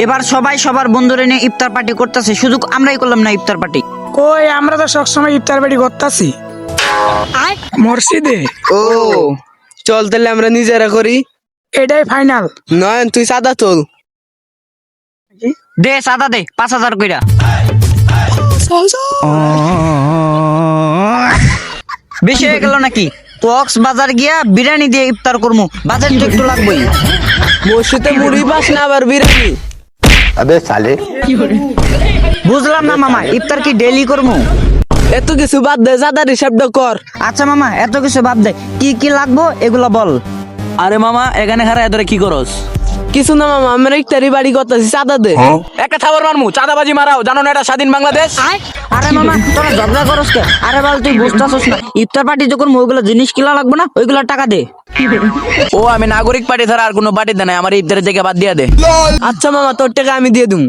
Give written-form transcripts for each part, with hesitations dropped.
এবার সবাই সবার বন্ধুরে নিয়ে ইফতার পার্টি করতেছে, শুধু আমরাই করলাম না ইফতার পার্টি। কই আমরা তো সবসময় ইফতার বাড়ি করতেছি মসজিদে। ও চল তাহলে আমরা নিজেরা করি। এটাই ফাইনাল। নয়ন তুই সাদা তোল। দে সাদা দে 5,000 কইরা। বেশি হয়ে গেল নাকি? কক্সবাজার গিয়া বিরিয়ানি দিয়ে ইফতার করবো, বাজেট তো একটু লাগবেই। মসজিদে মুড়ি পাস না আবার বিরিয়ানি। अबे साले বুঝলাম না মামা, ইফতার কি ডেইলি করবো? এত কিছু বাদ দে, সাদার হিসাবটা কর। আচ্ছা মামা, এত কিছু বাদ দে, কি কি লাগবো এগুলো বল। আরে মামা এখানে খারা এদরে কি করস? কিছু না মামা, আমরা ইফতারি বাড়ি করতেছি, চাঁদা দে। একটা থাবর মারমু, চাঁদাবাজি মারাও, জানো না এটা স্বাধীন বাংলাদেশ? আরে মামা তোরা ঝগড়া করস কে? আরে বল তুই বুঝতেছস না, ইফতার পার্টি যখন ওইগুলো জিনিস কিনা লাগবে না, ওইগুলো টাকা দে। ও আমি নাগরিক পার্টি ছাড়া আর কোনো পার্টি দেয় না, আমার ইফতারের জায়গা বাদ দিয়া দে। আচ্ছা মামা তোর টাকা আমি দিয়ে দিম।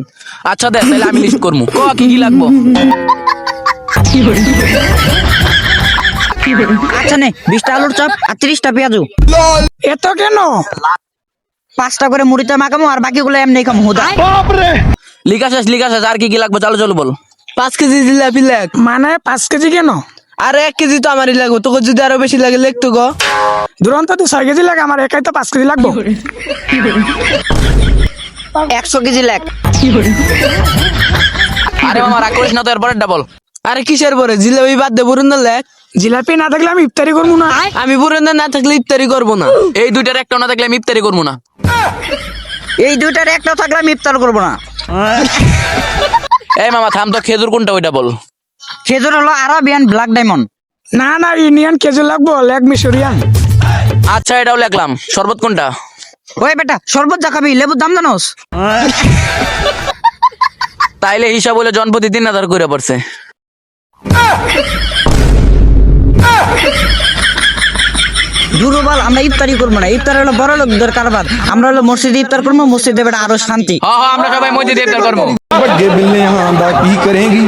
আচ্ছা দে, তাহলে আমি লিস্ট করবো। ক কি কি লাগবো? আচ্ছা নে 20টা আলুর চপ আর 30টা পেঁয়াজু। এত কেন? 5টা করে মুড়িতে মাখামো আর বাকিগুলো এমনি খামো হুদা। লিখা শেষ, আর কি কি লাগবে চলো চলো বল। 5 কেজি জিলাপি লাগ। মানে 5 কেজি কেন? আর 1 কেজি তো আমারই লাগবে, তোকে যদি আরো বেশি লাগে লেখ তো গো। দুরন্ত তো 6 কেজি লাগে, আমার একাই তো 5 কেজি লাগবো। 100 কেজি লেখ। আরে মামা রাগ করিস না তো, এরপরেরটা বল। আরে কিসের পরে জিলাপি বাদ দে, বুরুন্দা লেখ। জিলাপি না থাকলে আমি ইফতারি করবো না। আমি বুরুন্দা না থাকলে ইফতারি করবো না। এই দুইটার একটা না থাকলে আমি ইফতারি করবো না। এই দুইটার একটা থাকলে আমি ইফতার করবো না। এই মামা থাম তো, খেজুর কোনটা ওইটা বল। খেজুর হলো আরাবিয়ান ব্ল্যাক ডায়মন্ড। না না, ইন্ডিয়ান কেজি লাগবো, লেগ মিশরিয়ান। আচ্ছা এটাও লেখলাম। শরবত কোনটা? ওই বেটা শরবত যা খাবি, লেবুর দাম জানোস? তাইলে হিসাব হলে জনপ্রতি 3,000 করে পড়ছে। দুর্বল, আমরা ইফতারি করবো না, ইফতার হলো বড় লোকদের কারবার। আমরা হলো মসজিদে ইফতার করবো, মসজিদে বেটা আরো শান্তি। হ্যাঁ আমরা সবাই মসজিদে ইফতার করবো। बड़े बिल्ले यहाँ बात ही करेंगी।